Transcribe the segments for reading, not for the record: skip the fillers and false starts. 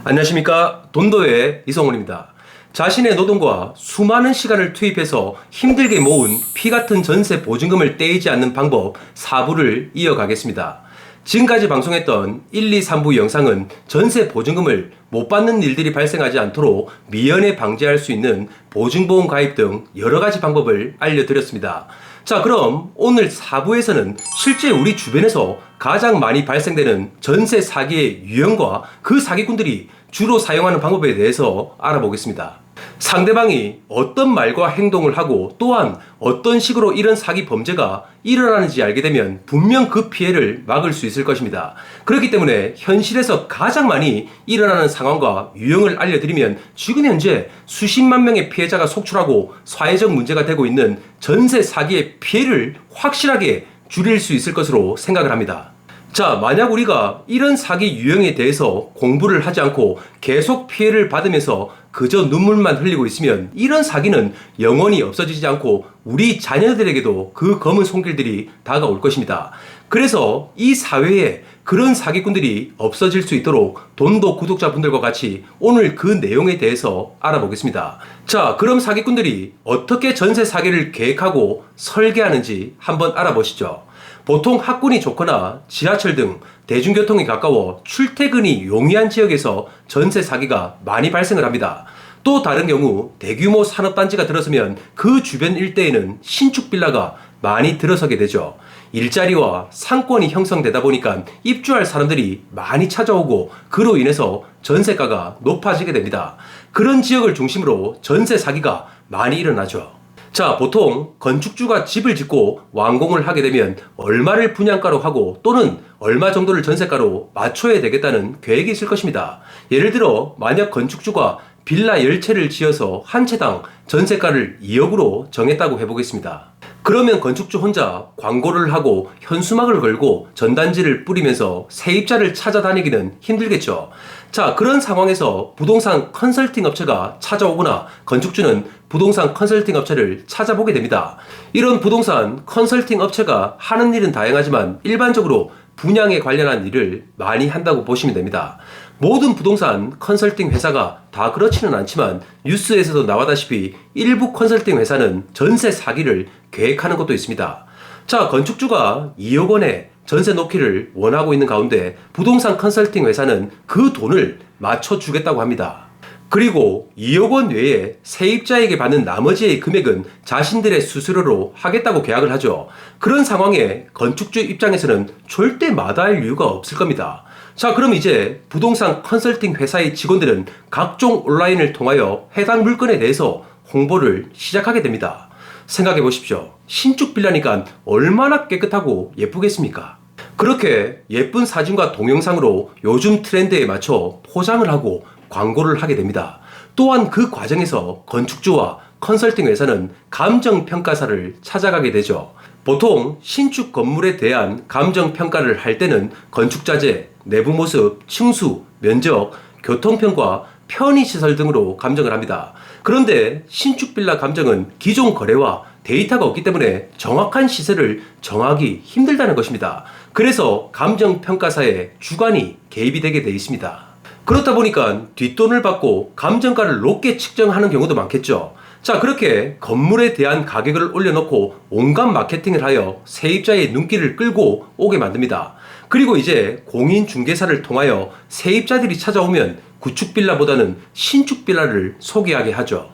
안녕하십니까. 돈도의 이성훈입니다. 자신의 노동과 수많은 시간을 투입해서 힘들게 모은 피같은 전세 보증금을 떼이지 않는 방법 4부를 이어가겠습니다. 지금까지 방송했던 1, 2, 3부 영상은 전세 보증금을 못 받는 일들이 발생하지 않도록 미연에 방지할 수 있는 보증보험 가입 등 여러가지 방법을 알려드렸습니다. 자, 그럼 오늘 4부에서는 실제 우리 주변에서 가장 많이 발생되는 전세 사기의 유형과 그 사기꾼들이 주로 사용하는 방법에 대해서 알아보겠습니다. 상대방이 어떤 말과 행동을 하고 또한 어떤 식으로 이런 사기 범죄가 일어나는지 알게 되면 분명 그 피해를 막을 수 있을 것입니다. 그렇기 때문에 현실에서 가장 많이 일어나는 상황과 유형을 알려드리면 지금 현재 수십만 명의 피해자가 속출하고 사회적 문제가 되고 있는 전세 사기의 피해를 확실하게 줄일 수 있을 것으로 생각을 합니다. 자, 만약 우리가 이런 사기 유형에 대해서 공부를 하지 않고 계속 피해를 받으면서 그저 눈물만 흘리고 있으면 이런 사기는 영원히 없어지지 않고 우리 자녀들에게도 그 검은 손길들이 다가올 것입니다. 그래서 이 사회에 그런 사기꾼들이 없어질 수 있도록 돈도 구독자분들과 같이 오늘 그 내용에 대해서 알아보겠습니다. 자, 그럼 사기꾼들이 어떻게 전세 사기를 계획하고 설계하는지 한번 알아보시죠. 보통 학군이 좋거나 지하철 등 대중교통이 가까워 출퇴근이 용이한 지역에서 전세 사기가 많이 발생을 합니다. 또 다른 경우 대규모 산업단지가 들어서면 그 주변 일대에는 신축 빌라가 많이 들어서게 되죠. 일자리와 상권이 형성되다 보니까 입주할 사람들이 많이 찾아오고 그로 인해서 전세가가 높아지게 됩니다. 그런 지역을 중심으로 전세 사기가 많이 일어나죠. 자, 보통 건축주가 집을 짓고 완공을 하게 되면 얼마를 분양가로 하고 또는 얼마 정도를 전세가로 맞춰야 되겠다는 계획이 있을 것입니다. 예를 들어 만약 건축주가 빌라 10채를 지어서 한 채당 전세가를 2억으로 정했다고 해보겠습니다. 그러면 건축주 혼자 광고를 하고 현수막을 걸고 전단지를 뿌리면서 세입자를 찾아다니기는 힘들겠죠. 자, 그런 상황에서 부동산 컨설팅 업체가 찾아오거나 건축주는 부동산 컨설팅 업체를 찾아보게 됩니다. 이런 부동산 컨설팅 업체가 하는 일은 다양하지만 일반적으로 분양에 관련한 일을 많이 한다고 보시면 됩니다. 모든 부동산 컨설팅 회사가 다 그렇지는 않지만 뉴스에서도 나와다시피 일부 컨설팅 회사는 전세 사기를 계획하는 것도 있습니다. 자, 건축주가 2억 원에 전세 놓기를 원하고 있는 가운데 부동산 컨설팅 회사는 그 돈을 맞춰주겠다고 합니다. 그리고 2억 원 외에 세입자에게 받는 나머지의 금액은 자신들의 수수료로 하겠다고 계약을 하죠. 그런 상황에 건축주 입장에서는 절대 마다할 이유가 없을 겁니다. 자, 그럼 이제 부동산 컨설팅 회사의 직원들은 각종 온라인을 통하여 해당 물건에 대해서 홍보를 시작하게 됩니다. 생각해 보십시오. 신축 빌라니까 얼마나 깨끗하고 예쁘겠습니까? 그렇게 예쁜 사진과 동영상으로 요즘 트렌드에 맞춰 포장을 하고 광고를 하게 됩니다. 또한 그 과정에서 건축주와 컨설팅 회사는 감정평가사를 찾아가게 되죠. 보통 신축 건물에 대한 감정평가를 할 때는 건축자재, 내부 모습, 층수, 면적, 교통편과 편의시설 등으로 감정을 합니다. 그런데 신축 빌라 감정은 기존 거래와 데이터가 없기 때문에 정확한 시세를 정하기 힘들다는 것입니다. 그래서 감정평가사의 주관이 개입이 되게 되어 있습니다. 그렇다 보니까 뒷돈을 받고 감정가를 높게 측정하는 경우도 많겠죠. 자, 그렇게 건물에 대한 가격을 올려놓고 온갖 마케팅을 하여 세입자의 눈길을 끌고 오게 만듭니다. 그리고 이제 공인중개사를 통하여 세입자들이 찾아오면 구축 빌라보다는 신축 빌라를 소개하게 하죠.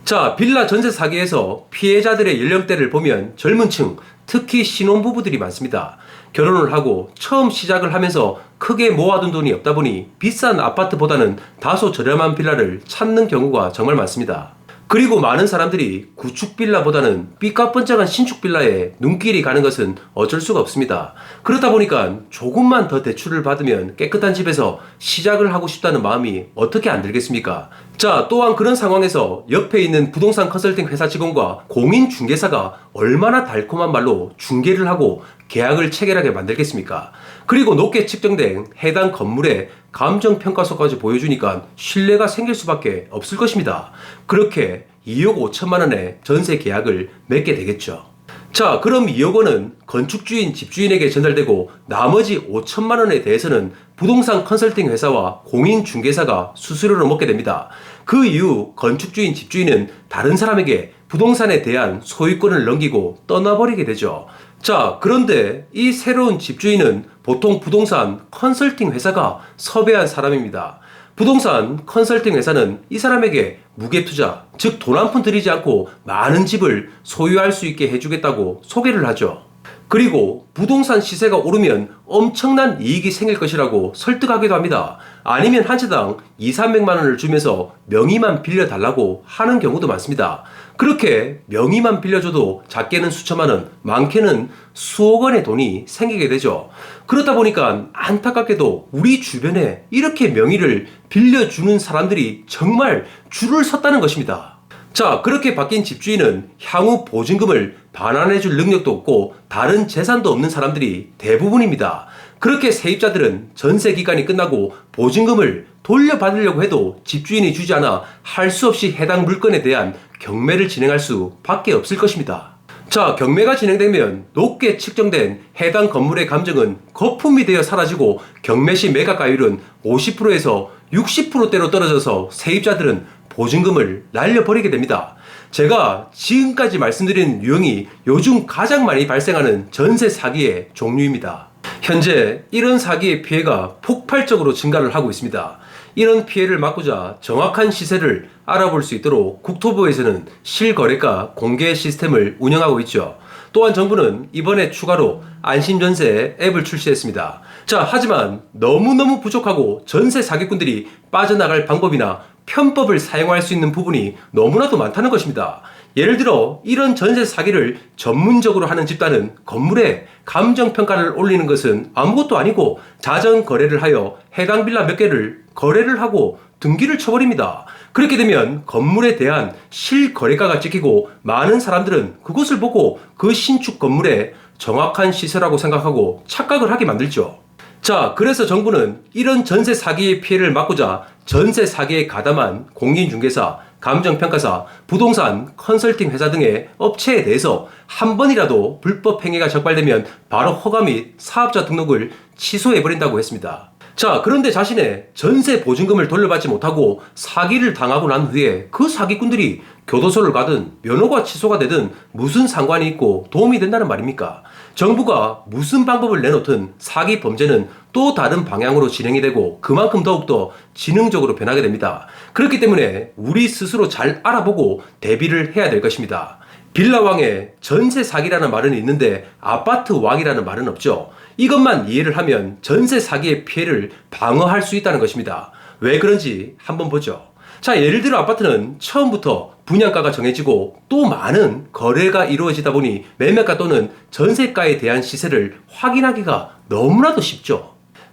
자, 빌라 전세 사기에서 피해자들의 연령대를 보면 젊은 층, 특히 신혼부부들이 많습니다. 결혼을 하고 처음 시작을 하면서 크게 모아둔 돈이 없다 보니 비싼 아파트보다는 다소 저렴한 빌라를 찾는 경우가 정말 많습니다. 그리고 많은 사람들이 구축 빌라보다는 삐까뻔쩍한 신축 빌라에 눈길이 가는 것은 어쩔 수가 없습니다. 그러다 보니까 조금만 더 대출을 받으면 깨끗한 집에서 시작을 하고 싶다는 마음이 어떻게 안 들겠습니까? 자, 또한 그런 상황에서 옆에 있는 부동산 컨설팅 회사 직원과 공인중개사가 얼마나 달콤한 말로 중개를 하고 계약을 체결하게 만들겠습니까? 그리고 높게 측정된 해당 건물의 감정평가서까지 보여주니까 신뢰가 생길 수밖에 없을 것입니다. 그렇게 2억 5천만 원의 전세 계약을 맺게 되겠죠. 자, 그럼 2억 원은 건축주인 집주인에게 전달되고 나머지 5천만 원에 대해서는 부동산 컨설팅 회사와 공인중개사가 수수료로 먹게 됩니다. 그 이후 건축주인 집주인은 다른 사람에게 부동산에 대한 소유권을 넘기고 떠나버리게 되죠. 자, 그런데 이 새로운 집주인은 보통 부동산 컨설팅 회사가 섭외한 사람입니다. 부동산 컨설팅 회사는 이 사람에게 무게투자, 즉 돈 한 푼 들이지 않고 많은 집을 소유할 수 있게 해주겠다고 소개를 하죠. 그리고 부동산 시세가 오르면 엄청난 이익이 생길 것이라고 설득하기도 합니다. 아니면 한 채당 200~300만 원을 주면서 명의만 빌려달라고 하는 경우도 많습니다. 그렇게 명의만 빌려줘도 작게는 수천만 원, 많게는 수억 원의 돈이 생기게 되죠. 그렇다 보니까 안타깝게도 우리 주변에 이렇게 명의를 빌려주는 사람들이 정말 줄을 섰다는 것입니다. 자, 그렇게 바뀐 집주인은 향후 보증금을 반환해줄 능력도 없고 다른 재산도 없는 사람들이 대부분입니다. 그렇게 세입자들은 전세 기간이 끝나고 보증금을 돌려받으려고 해도 집주인이 주지 않아 할 수 없이 해당 물건에 대한 경매를 진행할 수밖에 없을 것입니다. 자, 경매가 진행되면 높게 측정된 해당 건물의 감정은 거품이 되어 사라지고 경매 시 매각가율은 50%에서 60%대로 떨어져서 세입자들은 보증금을 날려버리게 됩니다. 제가 지금까지 말씀드린 유형이 요즘 가장 많이 발생하는 전세 사기의 종류입니다. 현재 이런 사기의 피해가 폭발적으로 증가를 하고 있습니다. 이런 피해를 막고자 정확한 시세를 알아볼 수 있도록 국토부에서는 실거래가 공개 시스템을 운영하고 있죠. 또한 정부는 이번에 추가로 안심전세 앱을 출시했습니다. 자, 하지만 너무너무 부족하고 전세 사기꾼들이 빠져나갈 방법이나 편법을 사용할 수 있는 부분이 너무나도 많다는 것입니다. 예를 들어 이런 전세 사기를 전문적으로 하는 집단은 건물에 감정평가를 올리는 것은 아무것도 아니고 자전 거래를 하여 해당 빌라 몇 개를 거래를 하고 등기를 쳐버립니다. 그렇게 되면 건물에 대한 실거래가가 찍히고 많은 사람들은 그것을 보고 그 신축 건물의 정확한 시세라고 생각하고 착각을 하게 만들죠. 자, 그래서 정부는 이런 전세 사기의 피해를 막고자 전세 사기에 가담한 공인중개사, 감정평가사, 부동산 컨설팅 회사 등의 업체에 대해서 한 번이라도 불법 행위가 적발되면 바로 허가 및 사업자 등록을 취소해버린다고 했습니다. 자, 그런데 자신의 전세 보증금을 돌려받지 못하고 사기를 당하고 난 후에 그 사기꾼들이 교도소를 가든 면허가 취소가 되든 무슨 상관이 있고 도움이 된다는 말입니까? 정부가 무슨 방법을 내놓든 사기 범죄는 또 다른 방향으로 진행이 되고 그만큼 더욱더 지능적으로 변하게 됩니다. 그렇기 때문에 우리 스스로 잘 알아보고 대비를 해야 될 것입니다. 빌라왕의 전세 사기라는 말은 있는데 아파트 왕이라는 말은 없죠. 이것만 이해를 하면 전세 사기의 피해를 방어할 수 있다는 것입니다. 왜 그런지 한번 보죠. 자, 예를 들어 아파트는 처음부터 분양가가 정해지고 또 많은 거래가 이루어지다 보니 매매가 또는 전세가에 대한 시세를 확인하기가 너무나도 쉽죠.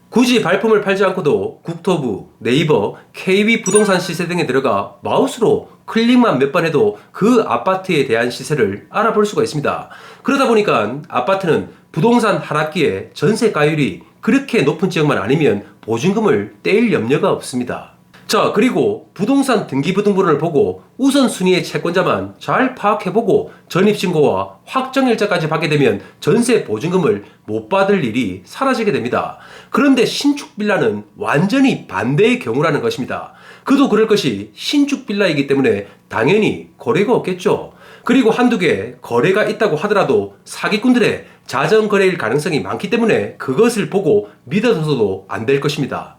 굳이 발품을 팔지 않고도 국토부, 네이버, KB 부동산 시세 등에 들어가 마우스로 클릭만 몇 번 해도 그 아파트에 대한 시세를 알아볼 수가 있습니다. 그러다 보니까 아파트는 부동산 하락기에 전세가율이 그렇게 높은 지역만 아니면 보증금을 떼일 염려가 없습니다. 자, 그리고 부동산 등기부등본을 보고 우선순위의 채권자만 잘 파악해보고 전입신고와 확정일자까지 받게 되면 전세 보증금을 못 받을 일이 사라지게 됩니다. 그런데 신축 빌라는 완전히 반대의 경우라는 것입니다. 그도 그럴 것이 신축 빌라이기 때문에 당연히 거래가 없겠죠. 그리고 한두 개 거래가 있다고 하더라도 사기꾼들의 자전 거래일 가능성이 많기 때문에 그것을 보고 믿어서도 안 될 것입니다.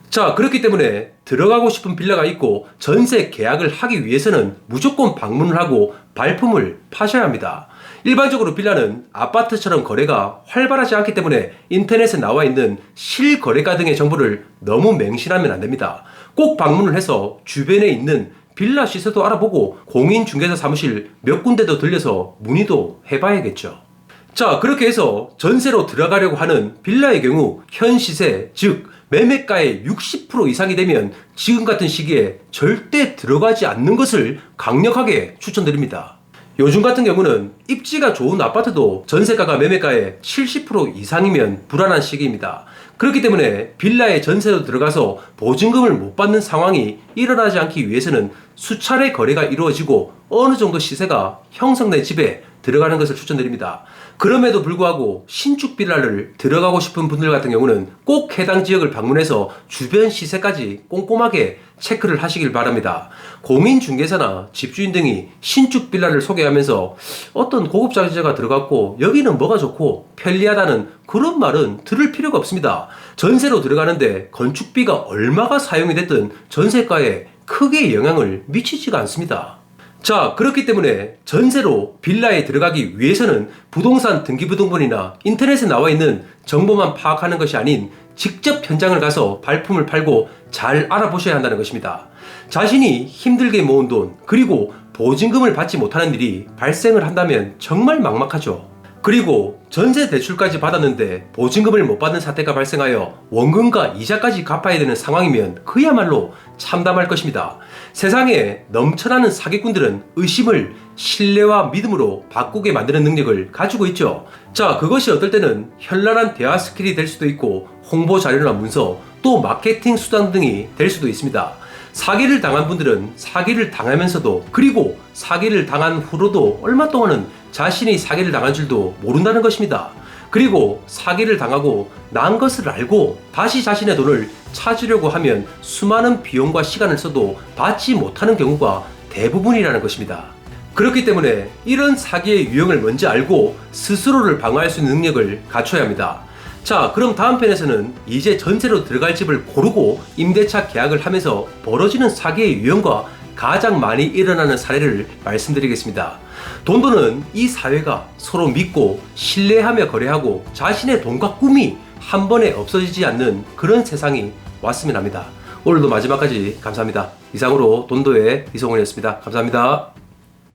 자, 그렇기 때문에 들어가고 싶은 빌라가 있고 전세 계약을 하기 위해서는 무조건 방문을 하고 발품을 파셔야 합니다. 일반적으로 빌라는 아파트처럼 거래가 활발하지 않기 때문에 인터넷에 나와 있는 실거래가 등의 정보를 너무 맹신하면 안 됩니다. 꼭 방문을 해서 주변에 있는 빌라 시세도 알아보고 공인중개사 사무실 몇 군데도 들려서 문의도 해봐야겠죠. 자, 그렇게 해서 전세로 들어가려고 하는 빌라의 경우 현 시세, 즉 매매가의 60% 이상이 되면 지금 같은 시기에 절대 들어가지 않는 것을 강력하게 추천드립니다. 요즘 같은 경우는 입지가 좋은 아파트도 전세가가 매매가의 70% 이상이면 불안한 시기입니다. 그렇기 때문에 빌라에 전세로 들어가서 보증금을 못 받는 상황이 일어나지 않기 위해서는 수차례 거래가 이루어지고 어느 정도 시세가 형성된 집에 들어가는 것을 추천드립니다. 그럼에도 불구하고 신축 빌라를 들어가고 싶은 분들 같은 경우는 꼭 해당 지역을 방문해서 주변 시세까지 꼼꼼하게 체크를 하시길 바랍니다. 공인중개사나 집주인 등이 신축 빌라를 소개하면서 어떤 고급 자재가 들어갔고 여기는 뭐가 좋고 편리하다는 그런 말은 들을 필요가 없습니다. 전세로 들어가는데 건축비가 얼마가 사용이 됐든 전세가에 크게 영향을 미치지가 않습니다. 자, 그렇기 때문에 전세로 빌라에 들어가기 위해서는 부동산 등기부등본이나 인터넷에 나와 있는 정보만 파악하는 것이 아닌 직접 현장을 가서 발품을 팔고 잘 알아보셔야 한다는 것입니다. 자신이 힘들게 모은 돈, 그리고 보증금을 받지 못하는 일이 발생을 한다면 정말 막막하죠. 그리고 전세 대출까지 받았는데 보증금을 못 받는 사태가 발생하여 원금과 이자까지 갚아야 되는 상황이면 그야말로 참담할 것입니다. 세상에 넘쳐나는 사기꾼들은 의심을 신뢰와 믿음으로 바꾸게 만드는 능력을 가지고 있죠. 자, 그것이 어떨 때는 현란한 대화 스킬이 될 수도 있고 홍보 자료나 문서, 또 마케팅 수단 등이 될 수도 있습니다. 사기를 당한 분들은 사기를 당하면서도, 그리고 사기를 당한 후로도 얼마 동안은 자신이 사기를 당한 줄도 모른다는 것입니다. 그리고 사기를 당하고 난 것을 알고 다시 자신의 돈을 찾으려고 하면 수많은 비용과 시간을 써도 받지 못하는 경우가 대부분이라는 것입니다. 그렇기 때문에 이런 사기의 유형을 먼저 알고 스스로를 방어할 수 있는 능력을 갖춰야 합니다. 자, 그럼 다음 편에서는 이제 전세로 들어갈 집을 고르고 임대차 계약을 하면서 벌어지는 사기의 유형과 가장 많이 일어나는 사례를 말씀드리겠습니다. 돈도는 이 사회가 서로 믿고 신뢰하며 거래하고 자신의 돈과 꿈이 한 번에 없어지지 않는 그런 세상이 왔으면 합니다. 오늘도 마지막까지 감사합니다. 이상으로 돈도의 이성훈이었습니다. 감사합니다.